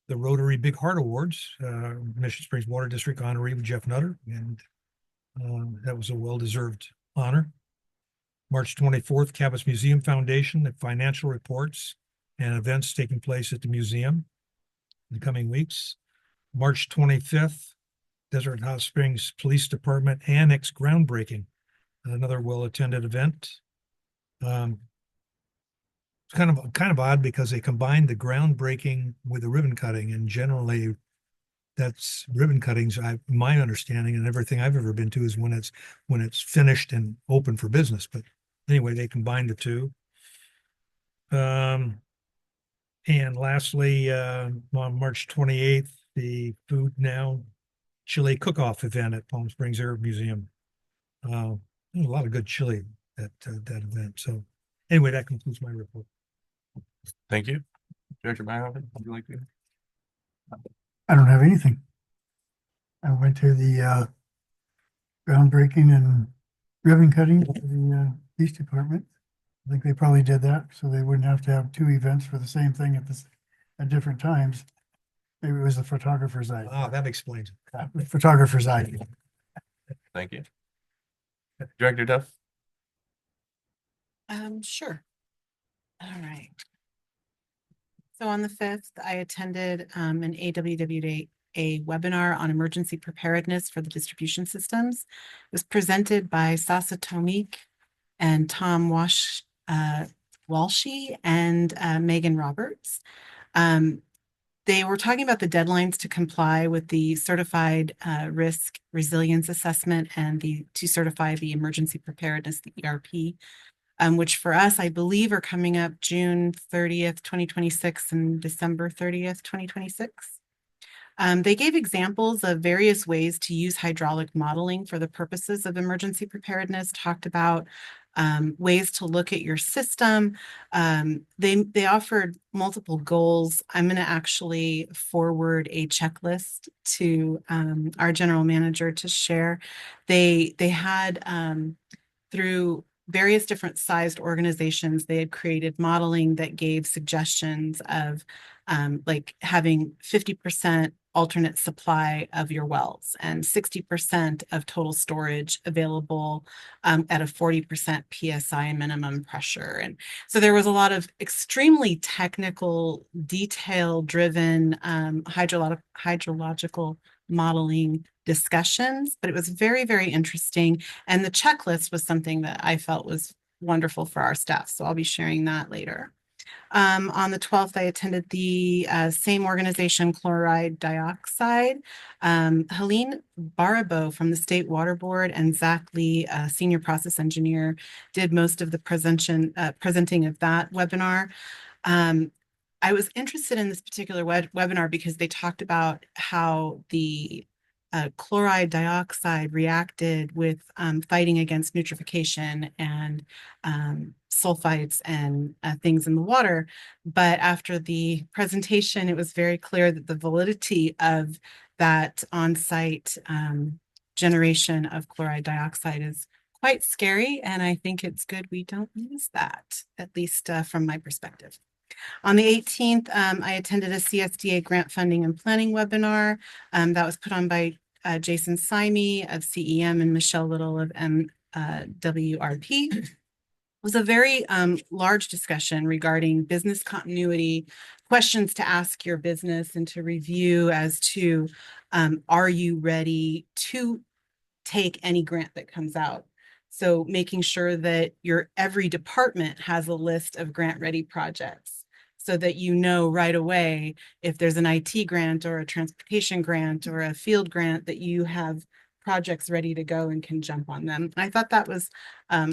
the Rotary Big Heart Awards, Mission Springs Water District honoree Jeff Nutter, and that was a well-deserved honor. March 24th, Cabot Museum Foundation, the financial reports and events taking place at the museum in the coming weeks. March 25th, Desert Hot Springs Police Department Annex groundbreaking, another well-attended event. It's kind of odd because they combined the groundbreaking with the ribbon cutting, and generally that's ribbon cuttings. My understanding and everything I've ever been to is when it's finished and open for business. But anyway, they combined the two. And lastly, on March 28th, the Food Now Chili Cook-Off event at Palm Springs Arab Museum. There's a lot of good chili at that event. So anyway, that concludes my report. Thank you. Director Byhoven, would you like to? I don't have anything. I went to the groundbreaking and ribbon cutting for the police department. I think they probably did that so they wouldn't have to have two events for the same thing at different times. Maybe it was the photographer's eye. Ah, that explains it. Photographer's eye. Thank you. Director Duff? Sure. All right. So on the 5th, I attended an AWWA webinar on emergency preparedness for the distribution systems. It was presented by Sasa Tomik and Tom Walshy and Megan Roberts. They were talking about the deadlines to comply with the certified risk resilience assessment and to certify the emergency preparedness, the ERP. Which for us, I believe, are coming up June 30th, 2026 and December 30th, 2026. They gave examples of various ways to use hydraulic modeling for the purposes of emergency preparedness, talked about ways to look at your system. They offered multiple goals. I'm going to actually forward a checklist to our general manager to share. They had through various different sized organizations, they had created modeling that gave suggestions of like having 50% alternate supply of your wells and 60% of total storage available at a 40% PSI minimum pressure. And so there was a lot of extremely technical, detail-driven hydrological modeling discussions, but it was very, very interesting. And the checklist was something that I felt was wonderful for our staff. So I'll be sharing that later. On the 12th, I attended the same organization, chloride dioxide. Helene Barabo from the State Water Board and Zach Lee, senior process engineer, did most of the presenting of that webinar. I was interested in this particular webinar because they talked about how the chloride dioxide reacted with fighting against eutrophication and sulfites and things in the water. But after the presentation, it was very clear that the validity of that on-site generation of chloride dioxide is quite scary. And I think it's good we don't use that, at least from my perspective. On the 18th, I attended a CSDA grant funding and planning webinar that was put on by Jason Simey of CEM and Michelle Little of MWRP. It was a very large discussion regarding business continuity, questions to ask your business and to review as to are you ready to take any grant that comes out? So making sure that your every department has a list of grant ready projects so that you know right away if there's an IT grant or a transportation grant or a field grant that you have projects ready to go and can jump on them. I thought that was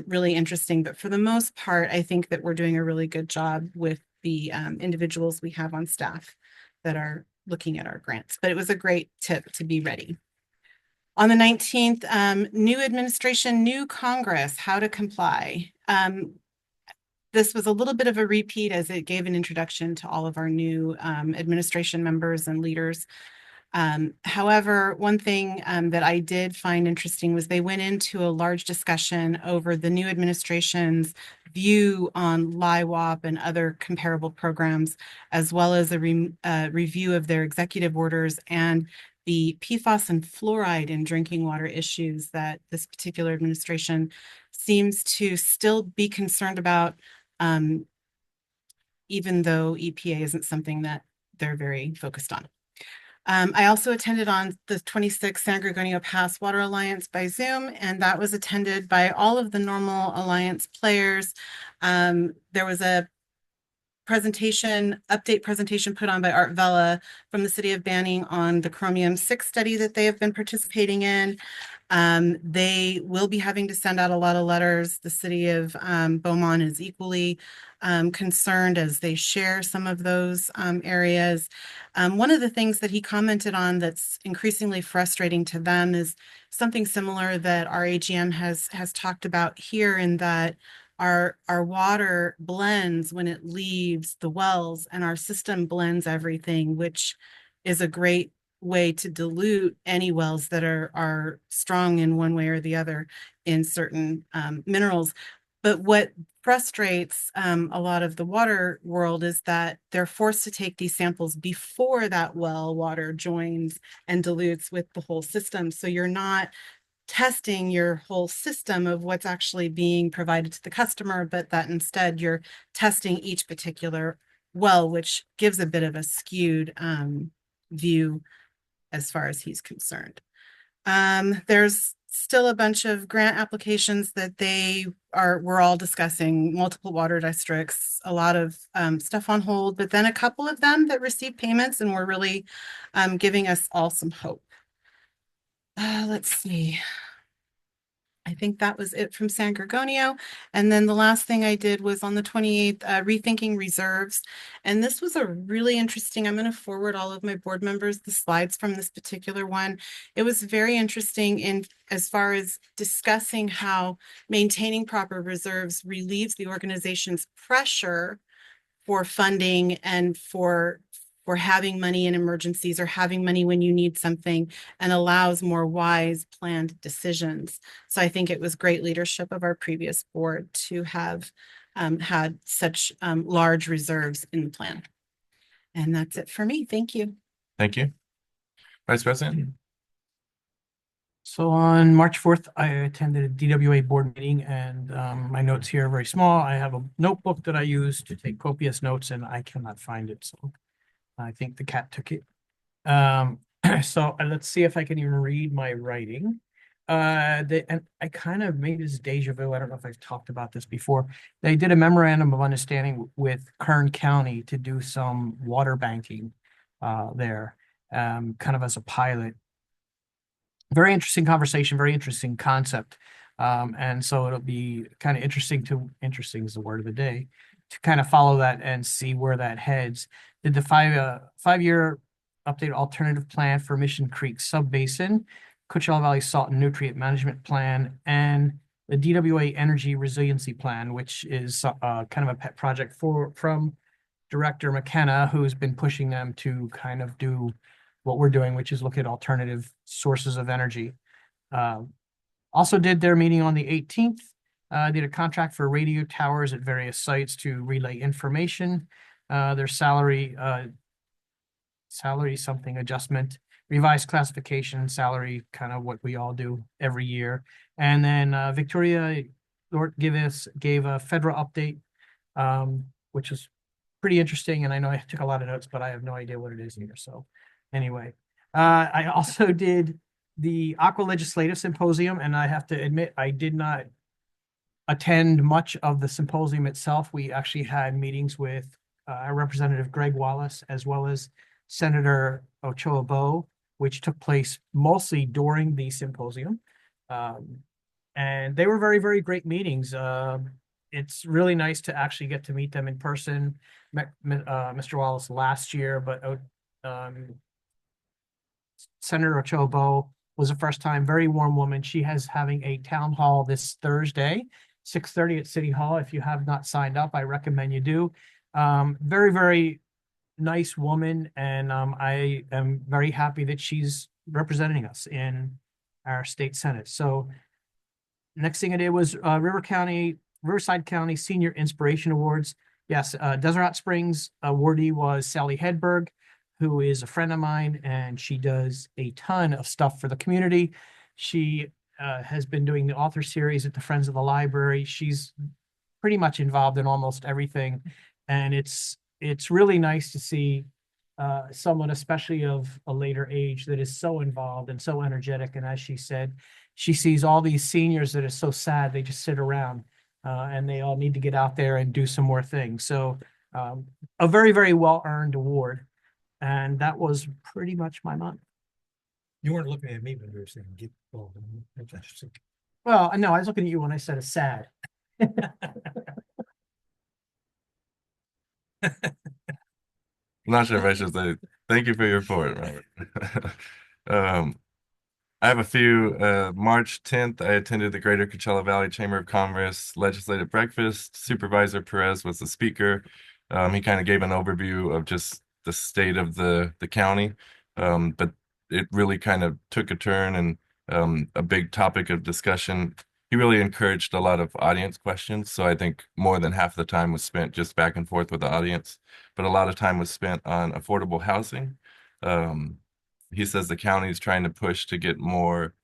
really interesting, but for the most part, I think that we're doing a really good job with the individuals we have on staff that are looking at our grants, but it was a great tip to be ready. On the 19th, new administration, new Congress, how to comply. This was a little bit of a repeat as it gave an introduction to all of our new administration members and leaders. However, one thing that I did find interesting was they went into a large discussion over the new administration's view on LIWOP and other comparable programs, as well as a review of their executive orders and the PFAS and fluoride in drinking water issues that this particular administration seems to still be concerned about, even though EPA isn't something that they're very focused on. I also attended on the 26th San Gorgonio Pass Water Alliance by Zoom, and that was attended by all of the normal Alliance players. There was a update presentation put on by Art Vela from the city of Banning on the Chromium 6 study that they have been participating in. They will be having to send out a lot of letters. The city of Beaumont is equally concerned as they share some of those areas. One of the things that he commented on that's increasingly frustrating to them is something similar that our AGM has talked about here, in that our water blends when it leaves the wells, and our system blends everything, which is a great way to dilute any wells that are strong in one way or the other in certain minerals. But what frustrates a lot of the water world is that they're forced to take these samples before that well water joins and dilutes with the whole system. So you're not testing your whole system of what's actually being provided to the customer, but that instead you're testing each particular well, which gives a bit of a skewed view as far as he's concerned. There's still a bunch of grant applications that we're all discussing, multiple water districts, a lot of stuff on hold, but then a couple of them that received payments and were really giving us all some hope. Let's see. I think that was it from San Gorgonio. And then the last thing I did was on the 28th, rethinking reserves. And this was a really interesting, I'm going to forward all of my board members the slides from this particular one. It was very interesting in as far as discussing how maintaining proper reserves relieves the organization's pressure for funding and for having money in emergencies or having money when you need something, and allows more wise planned decisions. So I think it was great leadership of our previous board to have had such large reserves in the plan. And that's it for me. Thank you. Thank you. Vice President? So on March 4th, I attended a DWA board meeting, and my notes here are very small. I have a notebook that I use to take copious notes, and I cannot find it. So I think the cat took it. So let's see if I can even read my writing. And I kind of made this deja vu. I don't know if I've talked about this before. They did a memorandum of understanding with Kern County to do some water banking there, kind of as a pilot. Very interesting conversation, very interesting concept. And so it'll be kind of interesting is the word of the day, to kind of follow that and see where that heads. Did the 5-year updated alternative plan for Mission Creek Subbasin, Coachella Valley Salt and Nutrient Management Plan, and the DWA Energy Resiliency Plan, which is kind of a pet project from Director McKenna, who's been pushing them to kind of do what we're doing, which is look at alternative sources of energy. Also did their meeting on the 18th, did a contract for radio towers at various sites to relay information. Their salary something adjustment, revised classification, salary, kind of what we all do every year. And then Victoria gave a federal update, which is pretty interesting. And I know I took a lot of notes, but I have no idea what it is here. So anyway, I also did the Aqua Legislative Symposium, and I have to admit, I did not attend much of the symposium itself. We actually had meetings with Representative Greg Wallace, as well as Senator Ochoa Bo, which took place mostly during the symposium. And they were very, very great meetings. It's really nice to actually get to meet them in person. Met Mr. Wallace last year, but Senator Ochoa Bo was the first time. Very warm woman. She has having a town hall this Thursday, 6:30 at City Hall. If you have not signed up, I recommend you do. Very, very nice woman, and I am very happy that she's representing us in our state senate. So next thing I did was Riverside County Senior Inspiration Awards. Yes, Desert Hot Springs awardee was Sally Hedberg, who is a friend of mine, and she does a ton of stuff for the community. She has been doing the author series at the Friends of the Library. She's pretty much involved in almost everything, and it's really nice to see someone, especially of a later age, that is so involved and so energetic. And as she said, she sees all these seniors that are so sad they just sit around, and they all need to get out there and do some more things. So a very, very well earned award, and that was pretty much my month. You weren't looking at me when you were saying get involved. That's interesting. Well, no, I was looking at you when I said it's sad. I'm not sure if I should say thank you for your report, Robert. Um, I have a few. March 10th, I attended the Greater Coachella Valley Chamber of Commerce Legislative Breakfast. Supervisor Perez was the speaker. He kind of gave an overview of just the state of the county, but it really kind of took a turn and a big topic of discussion. He really encouraged a lot of audience questions, so I think more than half the time was spent just back and forth with the audience, but a lot of time was spent on affordable housing. He says the county is trying to push to get more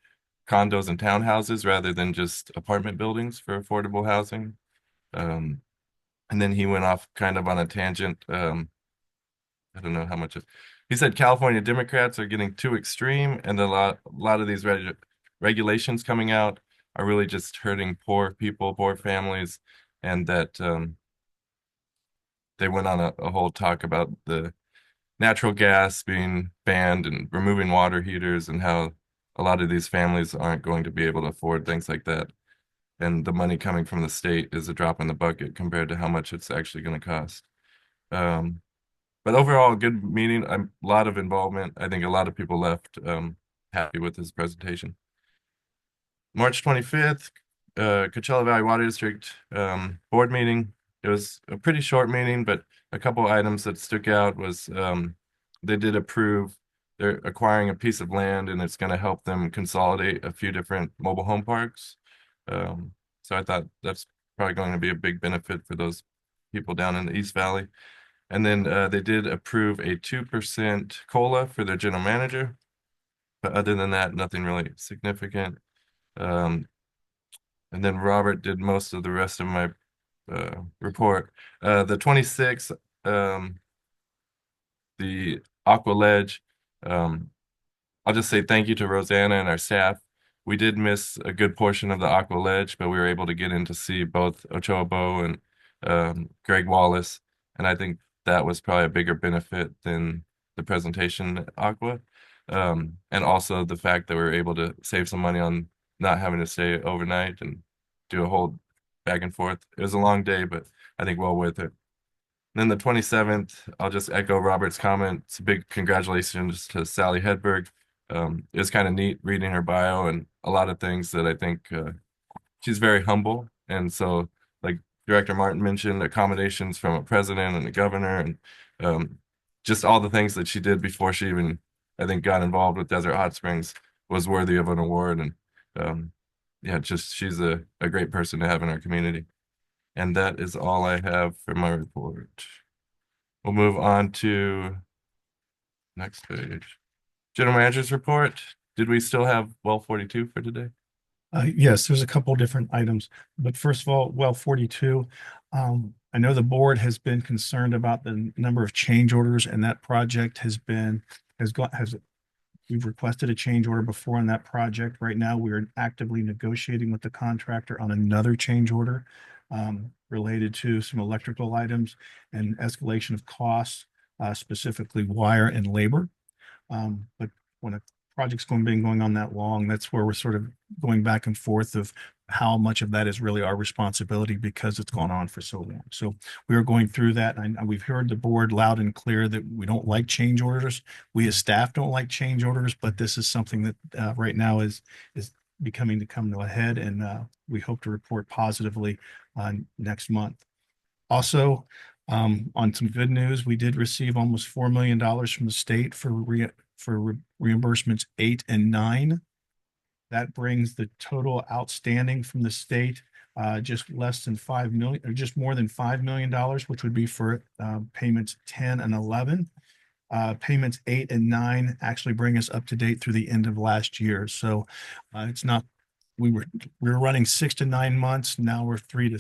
condos and townhouses rather than just apartment buildings for affordable housing. And then he went off kind of on a tangent. I don't know how much he said California Democrats are getting too extreme, and a lot of these regulations coming out are really just hurting poor people, poor families, and that they went on a whole talk about the natural gas being banned and removing water heaters and how a lot of these families aren't going to be able to afford things like that. And the money coming from the state is a drop in the bucket compared to how much it's actually going to cost. But overall, a good meeting, a lot of involvement. I think a lot of people left happy with his presentation. March 25th, Coachella Valley Water District board meeting. It was a pretty short meeting, but a couple items that stuck out was they did approve, they're acquiring a piece of land and it's going to help them consolidate a few different mobile home parks. So I thought that's probably going to be a big benefit for those people down in the East Valley. And then they did approve a 2% COLA for their general manager. But other than that, nothing really significant. And then Robert did most of the rest of my report. The 26th, the Aqua Ledge. I'll just say thank you to Rosanna and our staff. We did miss a good portion of the Aqua Ledge, but we were able to get in to see both Ochoa Bow and Greg Wallace. And I think that was probably a bigger benefit than the presentation at Aqua. And also the fact that we were able to save some money on not having to stay overnight and do a whole back and forth. It was a long day, but I think well worth it. Then the 27th, I'll just echo Robert's comment. It's a big congratulations to Sally Hedberg. It was kind of neat reading her bio and a lot of things that I think she's very humble. And so, like Director Martin mentioned, accommodations from a president and a governor, and just all the things that she did before she even, I think, got involved with Desert Hot Springs was worthy of an award. And yeah, just she's a great person to have in our community. And that is all I have for my report. We'll move on to next page. General Manager's report. Did we still have well 42 for today? Yes, there's a couple different items, but first of all, well 42. I know the board has been concerned about the number of change orders, and that project we've requested a change order before on that project. Right now, we are actively negotiating with the contractor on another change order related to some electrical items and escalation of costs, specifically wire and labor. But when a project's been going on that long, that's where we're sort of going back and forth of how much of that is really our responsibility because it's gone on for so long. So we are going through that. And we've heard the board loud and clear that we don't like change orders. We as staff don't like change orders, but this is something that right now is becoming to come to a head, and we hope to report positively next month. Also, On some good news, we did receive almost $4 million from the state for reimbursements 8 and 9. That brings the total outstanding from the state just less than 5 million, or just more than $5 million, which would be for payments 10 and 11. Payments 8 and 9 actually bring us up to date through the end of last year. So it's not, we were running 6 to 9 months. Now we're 3 to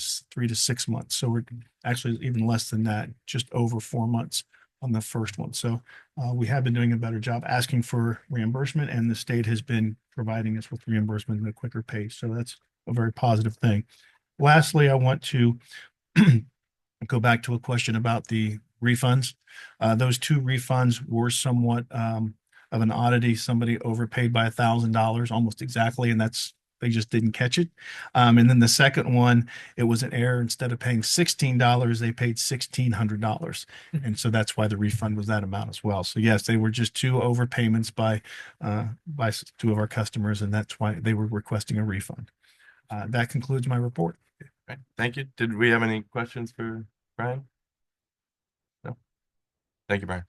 6 months. So we're actually even less than that, just over 4 months on the first one. So we have been doing a better job asking for reimbursement, and the state has been providing us with reimbursement at a quicker pace. So that's a very positive thing. Lastly, I want to go back to a question about the refunds. Those 2 refunds were somewhat of an oddity. Somebody overpaid by $1,000 almost exactly, and they just didn't catch it. And then the second one, it was an error. Instead of paying $16, they paid $1,600. And so that's why the refund was that amount as well. So yes, they were just 2 overpayments by 2 of our customers, and that's why they were requesting a refund. That concludes my report. Right. Thank you. Did we have any questions for Brian? No. Thank you, Brian.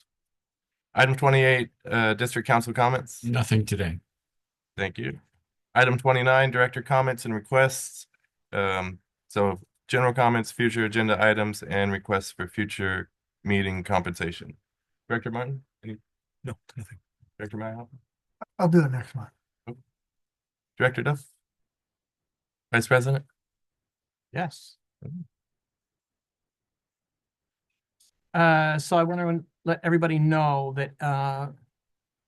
Item 28, District Council comments. Nothing today. Thank you. Item 29, Director comments and requests. So general comments, future agenda items, and requests for future meeting compensation. Director Martin? No, nothing. Director Myhoff? I'll do it next month. Director Duff? Vice President? Yes. So I want to let everybody know that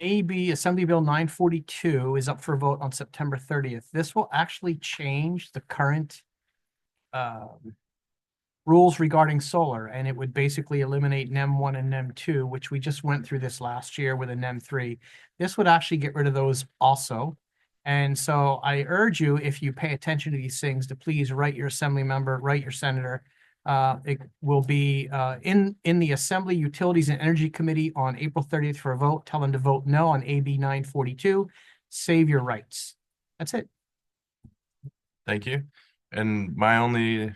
AB Assembly Bill 942 is up for vote on September 30th. This will actually change the current rules regarding solar, and it would basically eliminate NEM 1 and NEM 2, which we just went through this last year with a NEM 3. This would actually get rid of those also. And so I urge you, if you pay attention to these things, to please write your assembly member, write your senator. It will be in the Assembly Utilities and Energy Committee on April 30th for a vote. Tell them to vote no on AB 942. Save your rights. That's it. Thank you. And my only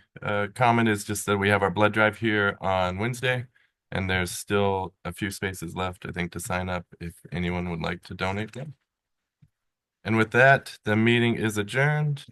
comment is just that we have our blood drive here on Wednesday, and there's still a few spaces left, I think, to sign up if anyone would like to donate them. And with that, the meeting is adjourned.